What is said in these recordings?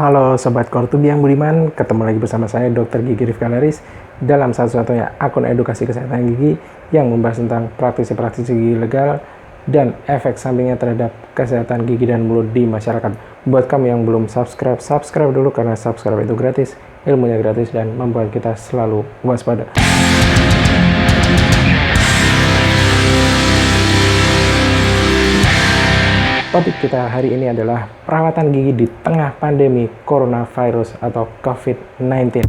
Halo Sobat Kortubi yang budiman, ketemu lagi bersama saya Dr. Gigi Rifka Laris dalam satu-satunya akun edukasi kesehatan gigi yang membahas tentang praktisi-praktisi gigi legal dan efek sampingnya terhadap kesehatan gigi dan mulut di masyarakat. Buat kamu yang belum subscribe dulu karena subscribe itu gratis, ilmunya gratis dan membuat kita selalu waspada. Topik kita hari ini adalah perawatan gigi di tengah pandemi coronavirus atau COVID-19.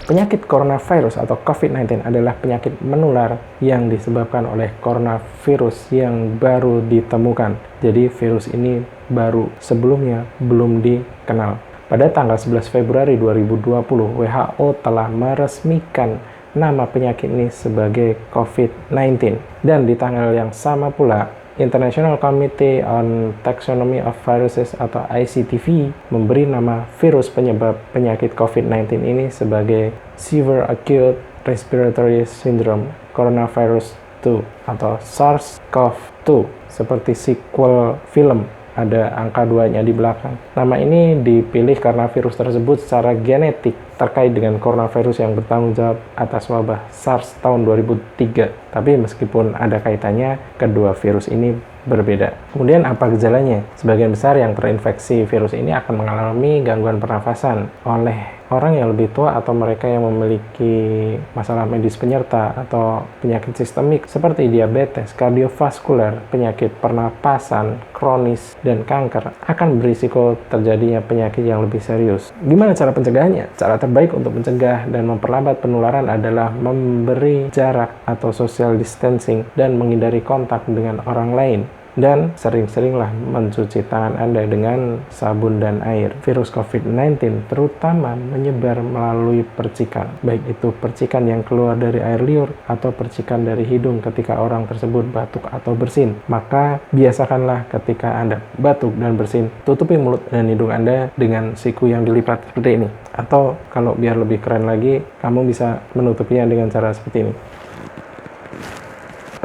Penyakit coronavirus atau COVID-19 adalah penyakit menular yang disebabkan oleh coronavirus yang baru ditemukan. Jadi virus ini baru, sebelumnya belum dikenal. Pada tanggal 11 Februari 2020, WHO telah meresmikan nama penyakit ini sebagai COVID-19. Dan di tanggal yang sama pula, International Committee on Taxonomy of Viruses atau ICTV memberi nama virus penyebab penyakit COVID-19 ini sebagai Severe Acute Respiratory Syndrome Coronavirus 2 atau SARS-CoV-2, seperti sequel film. Ada angka 2-nya di belakang. Nama ini dipilih karena virus tersebut secara genetik terkait dengan coronavirus yang bertanggung jawab atas wabah SARS tahun 2003. Tapi meskipun ada kaitannya, kedua virus ini berbeda. Kemudian apa gejalanya? Sebagian besar yang terinfeksi virus ini akan mengalami gangguan pernafasan oleh orang yang lebih tua atau mereka yang memiliki masalah medis penyerta atau penyakit sistemik seperti diabetes, kardiovaskuler, penyakit pernapasan, kronis, dan kanker akan berisiko terjadinya penyakit yang lebih serius. Gimana cara pencegahannya? Cara terbaik untuk mencegah dan memperlambat penularan adalah memberi jarak atau social distancing dan menghindari kontak dengan orang lain. Dan sering-seringlah mencuci tangan Anda dengan sabun dan air. Virus COVID-19 terutama menyebar melalui percikan, baik itu percikan yang keluar dari air liur atau percikan dari hidung ketika orang tersebut batuk atau bersin. Maka biasakanlah ketika Anda batuk dan bersin, tutupi mulut dan hidung Anda dengan siku yang dilipat seperti ini. Atau kalau biar lebih keren lagi, kamu bisa menutupinya dengan cara seperti ini.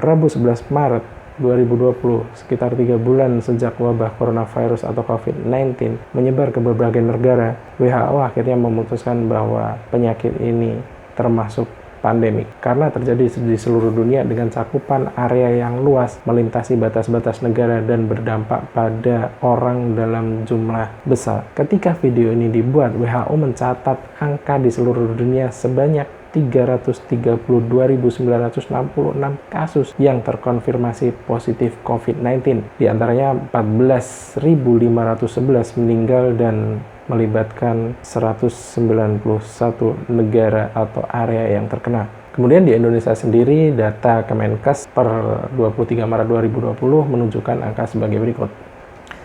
Rabu 11 Maret 2020, sekitar 3 bulan sejak wabah coronavirus atau COVID-19 menyebar ke berbagai negara, WHO akhirnya memutuskan bahwa penyakit ini termasuk pandemik karena terjadi di seluruh dunia dengan cakupan area yang luas, melintasi batas-batas negara dan berdampak pada orang dalam jumlah besar. Ketika video ini dibuat, WHO mencatat angka di seluruh dunia sebanyak 332.966 kasus yang terkonfirmasi positif COVID-19. Di antaranya 14.511 meninggal dan melibatkan 191 negara atau area yang terkena. Kemudian di Indonesia sendiri, data Kemenkes per 23 Maret 2020 menunjukkan angka sebagai berikut.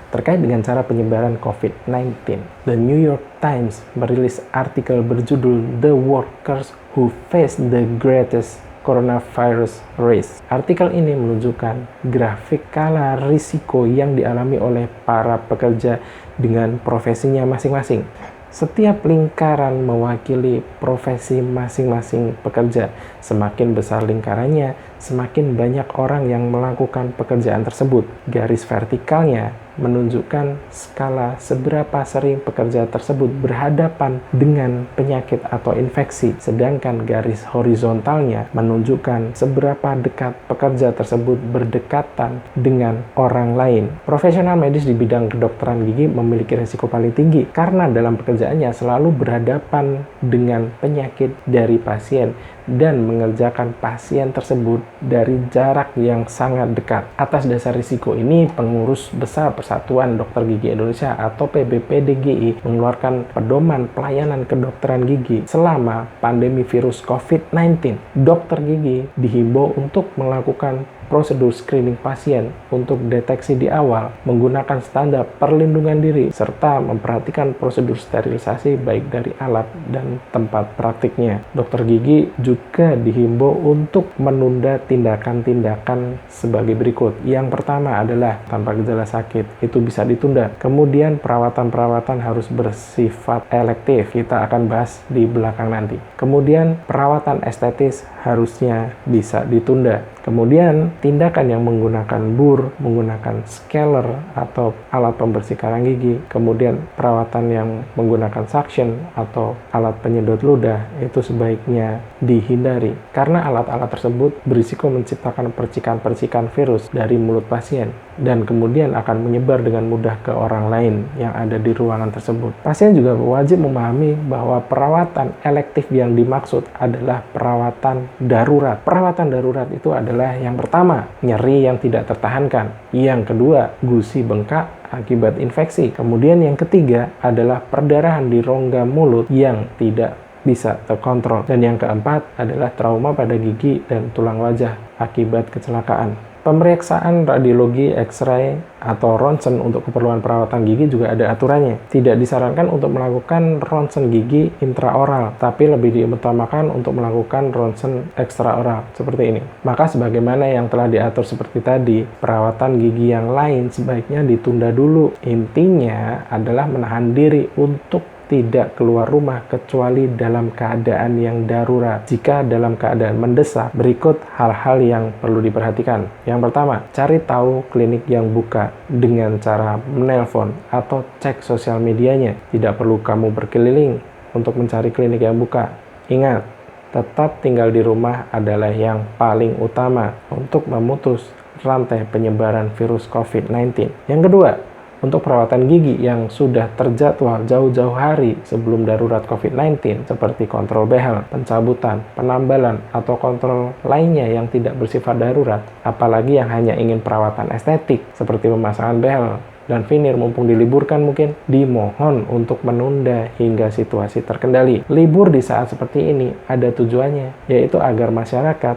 Terkait dengan cara penyebaran COVID-19, The New York Times merilis artikel berjudul The Workers Who Face the Greatest Coronavirus Risk. Artikel ini menunjukkan grafik skala risiko yang dialami oleh para pekerja dengan profesinya masing-masing. Setiap lingkaran mewakili profesi masing-masing pekerja. Semakin besar lingkarannya, semakin banyak orang yang melakukan pekerjaan tersebut. Garis vertikalnya menunjukkan skala seberapa sering pekerja tersebut berhadapan dengan penyakit atau infeksi, sedangkan garis horizontalnya menunjukkan seberapa dekat pekerja tersebut berdekatan dengan orang lain. Profesional medis di bidang kedokteran gigi memiliki risiko paling tinggi karena dalam pekerjaannya selalu berhadapan dengan penyakit dari pasien dan mengerjakan pasien tersebut dari jarak yang sangat dekat. Atas dasar risiko ini, pengurus besar Persatuan Dokter Gigi Indonesia atau PBPDGI mengeluarkan pedoman pelayanan kedokteran gigi selama pandemi virus COVID-19. Dokter gigi dihimbau untuk melakukan prosedur screening pasien untuk deteksi di awal, menggunakan standar perlindungan diri, serta memperhatikan prosedur sterilisasi baik dari alat dan tempat praktiknya. Dokter gigi juga dihimbau untuk menunda tindakan-tindakan sebagai berikut. Yang pertama adalah tanpa gejala sakit, itu bisa ditunda. Kemudian perawatan-perawatan harus bersifat elektif, kita akan bahas di belakang nanti. Kemudian perawatan estetis harusnya bisa ditunda. Kemudian tindakan yang menggunakan bur, menggunakan scaler atau alat pembersih karang gigi, kemudian perawatan yang menggunakan suction atau alat penyedot ludah, itu sebaiknya dihindari karena alat-alat tersebut berisiko menciptakan percikan-percikan virus dari mulut pasien dan kemudian akan menyebar dengan mudah ke orang lain yang ada di ruangan tersebut. Pasien juga wajib memahami bahwa perawatan elektif yang dimaksud adalah perawatan darurat. Perawatan darurat itu adalah yang pertama, nyeri yang tidak tertahankan. Yang kedua, gusi bengkak akibat infeksi. Kemudian yang ketiga adalah perdarahan di rongga mulut yang tidak bisa terkontrol. Dan yang keempat adalah trauma pada gigi dan tulang wajah akibat kecelakaan. Pemeriksaan radiologi, X-ray, atau ronsen untuk keperluan perawatan gigi juga ada aturannya. Tidak disarankan untuk melakukan ronsen gigi intraoral, tapi lebih diutamakan untuk melakukan ronsen ekstraoral, seperti ini. Maka sebagaimana yang telah diatur seperti tadi, perawatan gigi yang lain sebaiknya ditunda dulu. Intinya adalah menahan diri untuk tidak keluar rumah kecuali dalam keadaan yang darurat. Jika dalam keadaan mendesak, berikut hal-hal yang perlu diperhatikan. Yang pertama, cari tahu klinik yang buka dengan cara menelpon atau cek sosial medianya. Tidak perlu kamu berkeliling untuk mencari klinik yang buka. Ingat, tetap tinggal di rumah adalah yang paling utama untuk memutus rantai penyebaran virus COVID-19. Yang kedua, untuk perawatan gigi yang sudah terjadwal jauh-jauh hari sebelum darurat COVID-19 seperti kontrol behel, pencabutan, penambalan, atau kontrol lainnya yang tidak bersifat darurat, apalagi yang hanya ingin perawatan estetik seperti pemasangan behel dan veneer mumpung diliburkan mungkin, dimohon untuk menunda hingga situasi terkendali. Libur di saat seperti ini ada tujuannya, yaitu agar masyarakat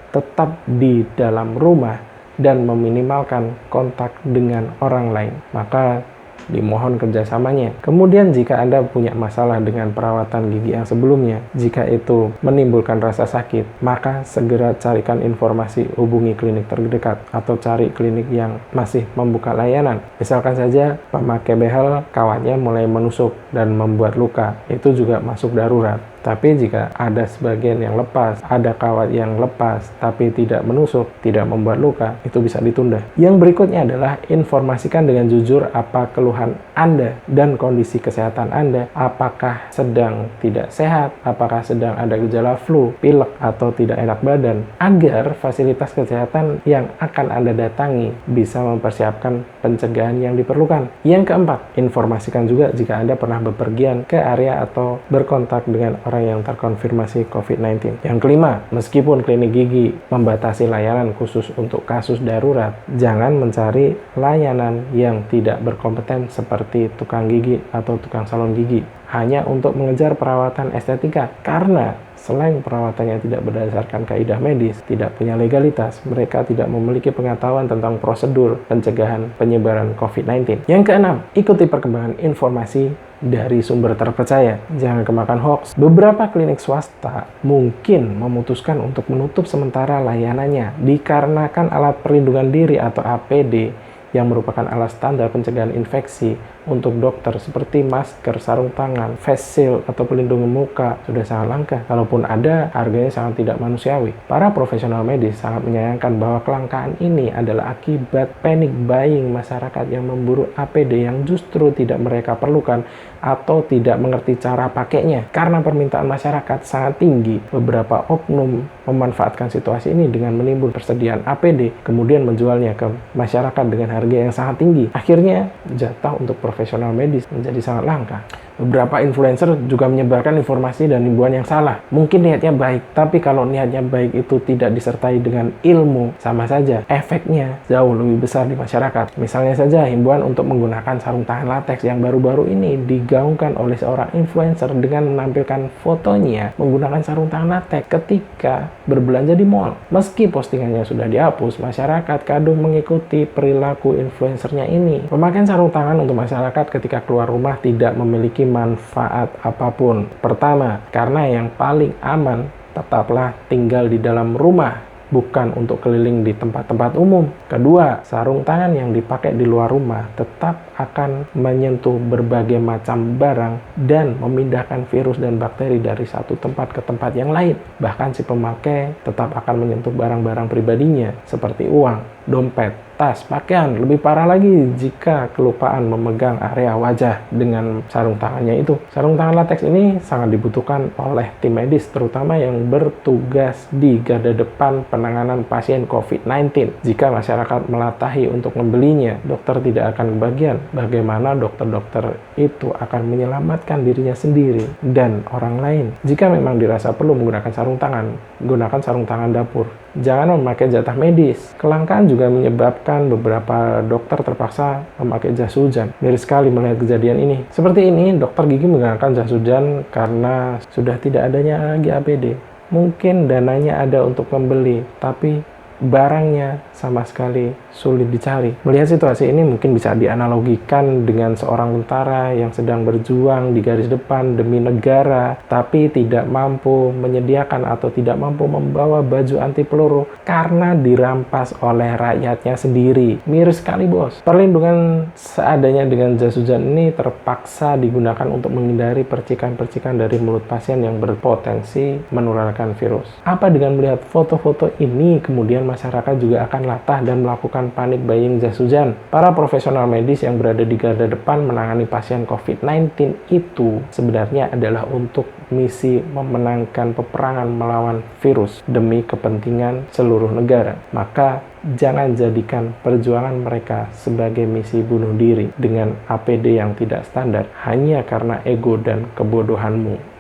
tetap di dalam rumah dan meminimalkan kontak dengan orang lain. Maka dimohon kerjasamanya. Kemudian jika Anda punya masalah dengan perawatan gigi yang sebelumnya, jika itu menimbulkan rasa sakit, maka segera carikan informasi, hubungi klinik terdekat atau cari klinik yang masih membuka layanan. Misalkan saja pemakai behel kawatnya mulai menusuk dan membuat luka, itu juga masuk darurat. Tapi jika ada sebagian yang lepas, ada kawat yang lepas, tapi tidak menusuk, tidak membuat luka, itu bisa ditunda. Yang berikutnya adalah informasikan dengan jujur apa keluhan Anda dan kondisi kesehatan Anda. Apakah sedang tidak sehat, apakah sedang ada gejala flu, pilek, atau tidak enak badan, agar fasilitas kesehatan yang akan Anda datangi bisa mempersiapkan pencegahan yang diperlukan. Yang keempat, informasikan juga jika Anda pernah bepergian ke area atau berkontak dengan orang yang terkonfirmasi COVID-19. Yang kelima, meskipun klinik gigi membatasi layanan khusus untuk kasus darurat, jangan mencari layanan yang tidak berkompeten seperti tukang gigi atau tukang salon gigi hanya untuk mengejar perawatan estetika, karena selain perawatannya tidak berdasarkan kaidah medis, tidak punya legalitas, mereka tidak memiliki pengetahuan tentang prosedur pencegahan penyebaran COVID-19. Yang keenam, ikuti perkembangan informasi dari sumber terpercaya. Jangan kemakan hoax. Beberapa klinik swasta mungkin memutuskan untuk menutup sementara layanannya dikarenakan alat perlindungan diri atau APD yang merupakan alat standar pencegahan infeksi untuk dokter seperti masker, sarung tangan, face shield, atau pelindung muka sudah sangat langka. Kalaupun ada, harganya sangat tidak manusiawi. Para profesional medis sangat menyayangkan bahwa kelangkaan ini adalah akibat panic buying masyarakat yang memburu APD yang justru tidak mereka perlukan atau tidak mengerti cara pakainya. Karena permintaan masyarakat sangat tinggi, beberapa oknum memanfaatkan situasi ini dengan menimbun persediaan APD, kemudian menjualnya ke masyarakat dengan harga yang sangat tinggi. Akhirnya, jatah untuk profesional medis menjadi sangat langka. Beberapa influencer juga menyebarkan informasi dan himbauan yang salah. Mungkin niatnya baik, tapi kalau niatnya baik itu tidak disertai dengan ilmu, sama saja efeknya jauh lebih besar di masyarakat. Misalnya saja himbauan untuk menggunakan sarung tangan latex yang baru-baru ini digaungkan oleh seorang influencer dengan menampilkan fotonya menggunakan sarung tangan latex ketika berbelanja di mall. Meski postingannya sudah dihapus, masyarakat kadung mengikuti perilaku influencernya ini. Pemakaian sarung tangan untuk masyarakat ketika keluar rumah tidak memiliki manfaat apapun. Pertama, karena yang paling aman tetaplah tinggal di dalam rumah. bukan untuk keliling di tempat-tempat umum. Kedua, sarung tangan yang dipakai di luar rumah tetap akan menyentuh berbagai macam barang dan memindahkan virus dan bakteri dari satu tempat ke tempat yang lain. Bahkan si pemakai tetap akan menyentuh barang-barang pribadinya seperti uang, dompet, tas, pakaian. Lebih parah lagi jika kelupaan memegang area wajah dengan sarung tangannya itu. Sarung tangan latex ini sangat dibutuhkan oleh tim medis, terutama yang bertugas di garda depan penanganan pasien COVID-19. Jika masyarakat melatahi untuk membelinya, dokter tidak akan kebagian bagaimana dokter-dokter itu akan menyelamatkan dirinya sendiri dan orang lain. Jika memang dirasa perlu menggunakan sarung tangan, gunakan sarung tangan dapur. Jangan memakai jatah medis. Kelangkaan juga menyebabkan beberapa dokter terpaksa memakai jas hujan. Miris sekali melihat kejadian ini. Seperti ini, dokter gigi menggunakan jas hujan karena sudah tidak adanya lagi APD. Mungkin dananya ada untuk membeli, tapi barangnya sama sekali sulit dicari. Melihat situasi ini mungkin bisa dianalogikan dengan seorang tentara yang sedang berjuang di garis depan demi negara, tapi tidak mampu menyediakan atau tidak mampu membawa baju anti peluru karena dirampas oleh rakyatnya sendiri. Miris sekali, bos. Perlindungan seadanya dengan jas hujan ini terpaksa digunakan untuk menghindari percikan-percikan dari mulut pasien yang berpotensi menularkan virus. Apa dengan melihat foto-foto ini kemudian masyarakat juga akan latah dan melakukan panik buying jas hujan. Para profesional medis yang berada di garda depan menangani pasien COVID-19 itu sebenarnya adalah untuk misi memenangkan peperangan melawan virus demi kepentingan seluruh negara. Maka jangan jadikan perjuangan mereka sebagai misi bunuh diri dengan APD yang tidak standar hanya karena ego dan kebodohanmu.